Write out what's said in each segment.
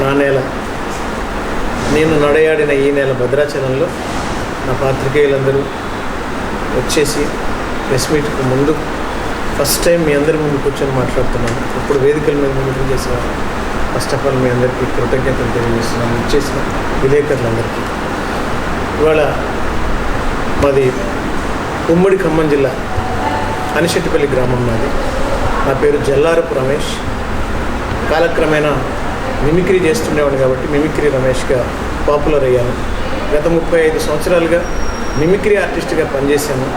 ఆ నెల నేను నడయాడిన ఈ నెల భద్రాచలంలో నా పాత్రికేయులందరూ వచ్చేసి ప్రెస్ మీట్కి ముందు ఫస్ట్ టైం మీ అందరి ముందు కూర్చొని మాట్లాడుతున్నాను. ఇప్పుడు వేదికల మీద ముందు చేసిన ఫస్ట్ ఆఫ్ ఆల్ మీ అందరికీ కృతజ్ఞతలు తెలియజేస్తున్నాను. ఇచ్చేసిన విలేకరులందరికీ. ఇవాళ మాది ఉమ్మడి ఖమ్మం జిల్లా అనిశెట్టిపల్లి గ్రామం నాది. నా పేరు జల్లారపు రమేష్. కాలక్రమేణా మిమిక్రీ చేస్తుండేవాడు కాబట్టి మిమిక్రీ రమేష్గా పాపులర్ అయ్యాను. గత 35 సంవత్సరాలుగా మిమిక్రీ ఆర్టిస్ట్గా పనిచేశాను,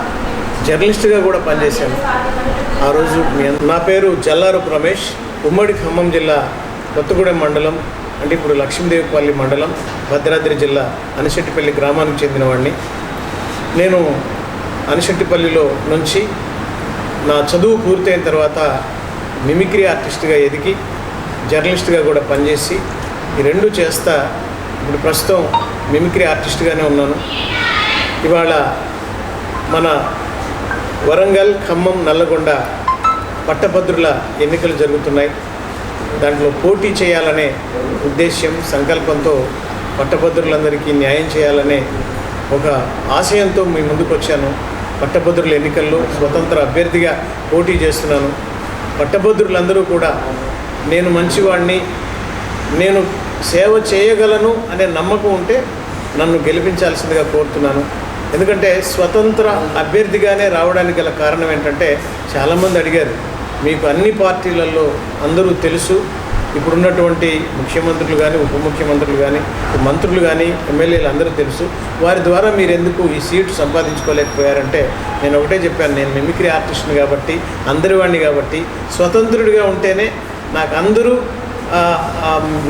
జర్నలిస్ట్గా కూడా పనిచేశాను. ఆ రోజు నా పేరు జల్లారపు రమేష్. ఉమ్మడి ఖమ్మం జిల్లా కొత్తగూడెం మండలం, అంటే ఇప్పుడు లక్ష్మీదేవిపల్లి మండలం, భద్రాద్రి జిల్లా అనిశెట్టిపల్లి గ్రామానికి చెందినవాడిని. నేను అనిశెట్టిపల్లిలో నుంచి నా చదువు పూర్తయిన తర్వాత మిమిక్రీ ఆర్టిస్ట్గా ఎదిగి జర్నలిస్ట్గా కూడా పనిచేసి ఈ రెండు చేస్తా ఇప్పుడు ప్రస్తుతం మిమిక్రీ ఆర్టిస్ట్గానే ఉన్నాను. ఇవాళ మన వరంగల్, ఖమ్మం, నల్లగొండ పట్టభద్రుల ఎన్నికలు జరుగుతున్నాయి. దాంట్లో పోటీ చేయాలనే ఉద్దేశ్యం, సంకల్పంతో పట్టభద్రులందరికీ న్యాయం చేయాలనే ఒక ఆశయంతో మీ ముందుకు వచ్చాను. పట్టభద్రుల ఎన్నికల్లో స్వతంత్ర అభ్యర్థిగా పోటీ చేస్తున్నాను. పట్టభద్రులందరూ కూడా నేను మంచివాడిని, నేను సేవ చేయగలను అనే నమ్మకం ఉంటే నన్ను గెలిపించాల్సిందిగా కోరుతున్నాను. ఎందుకంటే స్వతంత్ర అభ్యర్థిగానే రావడానికి గల కారణం ఏంటంటే, చాలామంది అడిగారు, మీకు అన్ని పార్టీలలో అందరూ తెలుసు, ఇప్పుడున్నటువంటి ముఖ్యమంత్రులు కానీ, ఉప ముఖ్యమంత్రులు కానీ, మంత్రులు కానీ, ఎమ్మెల్యేలు అందరూ తెలుసు, వారి ద్వారా మీరు ఎందుకు ఈ సీటు సంపాదించుకోలేకపోయారంటే నేను ఒకటే చెప్పాను, నేను మిమిక్రీ ఆర్టిస్ట్ని కాబట్టి, అందరి వాడిని కాబట్టి, స్వతంత్రుడిగా ఉంటేనే నాకు అందరూ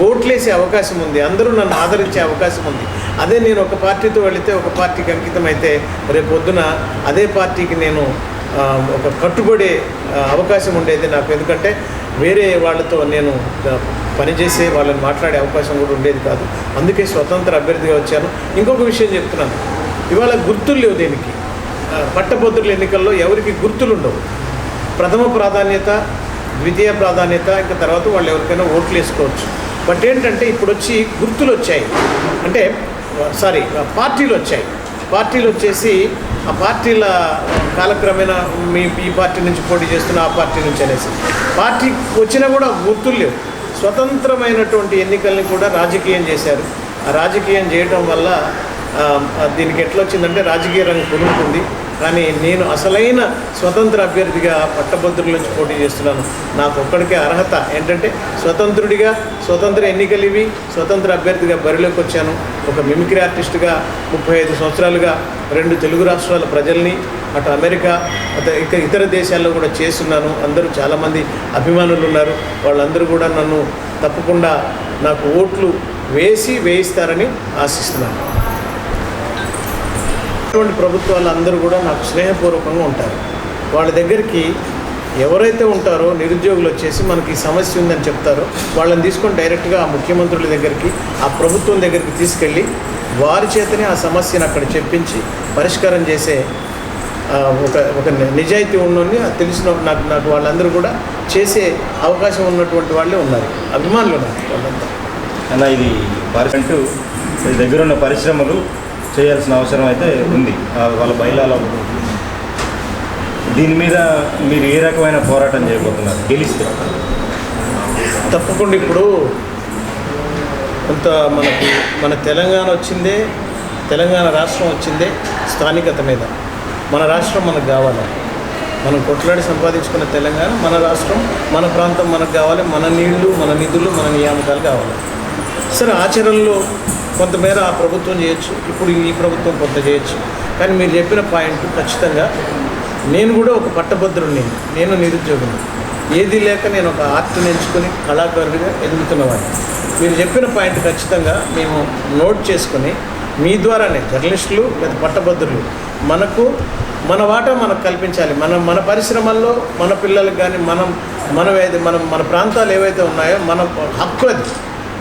ఓట్లేసే అవకాశం ఉంది, అందరూ నన్ను ఆదరించే అవకాశం ఉంది. అదే నేను ఒక పార్టీతో వెళితే, ఒక పార్టీకి అంకితం అయితే రేపొద్దున అదే పార్టీకి నేను ఒక కట్టుబడే అవకాశం ఉండేది నాకు. ఎందుకంటే వేరే వాళ్ళతో నేను పనిచేసే వాళ్ళని మాట్లాడే అవకాశం కూడా ఉండేది కాదు. అందుకే స్వతంత్ర అభ్యర్థిగా వచ్చాను. ఇంకొక విషయం చెప్తున్నాను, ఇవాళ గుర్తులు లేవు దేనికి. పట్టభద్రుల ఎన్నికల్లో ఎవరికి గుర్తులు ఉండవు. ప్రథమ ప్రాధాన్యత, ద్వితీయ ప్రాధాన్యత, ఇంకా తర్వాత వాళ్ళు ఎవరికైనా ఓట్లు వేసుకోవచ్చు. బట్ ఏంటంటే ఇప్పుడు వచ్చి గుర్తులు వచ్చాయి, అంటే పార్టీలు వచ్చాయి. పార్టీలు వచ్చేసి ఆ పార్టీల కాలక్రమేణా ఈ పార్టీ నుంచి పోటీ చేస్తున్న, ఆ పార్టీ నుంచి అనేసి పార్టీ వచ్చినా కూడా గుర్తులు లేవు. స్వతంత్రమైనటువంటి ఎన్నికల్ని కూడా రాజకీయం చేశారు. ఆ రాజకీయం చేయడం వల్ల దీనికి ఎట్లా వచ్చిందంటే రాజకీయ రంగం పురుగుతుంది. కానీ నేను అసలైన స్వతంత్ర అభ్యర్థిగా పట్టభద్రుల నుంచి పోటీ చేస్తున్నాను. నాకు ఒక్కడికే అర్హత ఏంటంటే స్వతంత్రుడిగా, స్వతంత్ర ఎన్నికలు ఇవి, స్వతంత్ర అభ్యర్థిగా బరిలోకి వచ్చాను. ఒక మిమిక్రీ ఆర్టిస్టుగా 35 సంవత్సరాలుగా 2 తెలుగు రాష్ట్రాల ప్రజల్ని, అటు అమెరికా, ఇతర దేశాల్లో కూడా చేస్తున్నాను. అందరూ చాలామంది అభిమానులు ఉన్నారు. వాళ్ళందరూ కూడా నన్ను తప్పకుండా నాకు ఓట్లు వేయిస్తారని ఆశిస్తున్నాను. అటువంటి ప్రభుత్వాలు అందరూ కూడా నాకు స్నేహపూర్వకంగా ఉంటారు. వాళ్ళ దగ్గరికి ఎవరైతే ఉంటారో నిరుద్యోగులు వచ్చేసి మనకి సమస్య ఉందని చెప్తారో వాళ్ళని తీసుకొని డైరెక్ట్గా ఆ ముఖ్యమంత్రుల దగ్గరికి, ఆ ప్రభుత్వం దగ్గరికి తీసుకెళ్ళి వారి చేతనే ఆ సమస్యను అక్కడ చెప్పించి పరిష్కారం చేసే ఒక నిజాయితీ ఉన్నోని తెలిసిన నాకు వాళ్ళందరూ కూడా చేసే అవకాశం ఉన్నటువంటి వాళ్ళే ఉన్నారు, అభిమానులు ఉన్నారు వాళ్ళంతా. అలా ఇది దగ్గర ఉన్న పరిశ్రమలు చేయాల్సిన అవసరం అయితే ఉంది వాళ్ళ బయలాలో. దీని మీద మీరు ఏ రకమైన పోరాటం చేయబోతున్నారు గెలిస్తే? తప్పకుండా ఇప్పుడు కొంత మన తెలంగాణ వచ్చిందే, తెలంగాణ రాష్ట్రం వచ్చిందే స్థానికత మీద. మన రాష్ట్రం మనకు కావాలి, మనం కొట్లాడి సంపాదించుకున్న తెలంగాణ మన రాష్ట్రం, మన ప్రాంతం మనకు కావాలి, మన నీళ్లు, మన నిధులు, మన నియామకాలు కావాలి. సరే, ఆచరణలో కొంతమేర ఆ ప్రభుత్వం చేయొచ్చు, ఇప్పుడు ఈ ప్రభుత్వం కొంత చేయొచ్చు. కానీ మీరు చెప్పిన పాయింట్ ఖచ్చితంగా నేను కూడా ఒక పట్టభద్రుడిని, నేను నిరుద్యోగిని, ఏది లేక నేను ఒక ఆర్ట్ని ఎంచుకొని కళాకారుడిగా ఎదుగుతున్నవాడిని. మీరు చెప్పిన పాయింట్ ఖచ్చితంగా మేము నోట్ చేసుకొని మీ ద్వారానే జర్నలిస్టులు లేదా పట్టభద్రులు మన వాటా మనకు కల్పించాలి. మన పరిశ్రమల్లో మన పిల్లలకు కానీ మన ప్రాంతాలు ఏవైతే ఉన్నాయో మన హక్కు, అది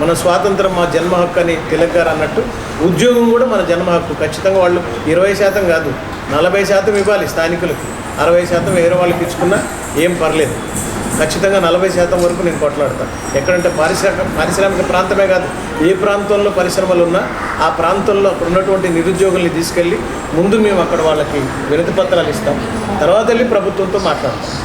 మన స్వాతంత్రం, మా జన్మ హక్కు అని తిలక్ గారు అన్నట్టు ఉద్యోగం కూడా మన జన్మ హక్కు. ఖచ్చితంగా వాళ్ళు 20% కాదు 40% ఇవ్వాలి స్థానికులకి, 60% వేరే వాళ్ళకి ఇచ్చుకున్నా ఏం పర్లేదు. ఖచ్చితంగా 40% వరకు నేను కొట్లాడతాను. ఎక్కడంటే పారిశ్రామిక ప్రాంతమే కాదు, ఏ ప్రాంతంలో పరిశ్రమలు ఉన్నా ఆ ప్రాంతంలో అక్కడ ఉన్నటువంటి నిరుద్యోగుల్ని తీసుకెళ్ళి ముందు మేము అక్కడ వాళ్ళకి వినతి పత్రాలు ఇస్తాం, తర్వాత వెళ్ళి ప్రభుత్వంతో మాట్లాడతాం.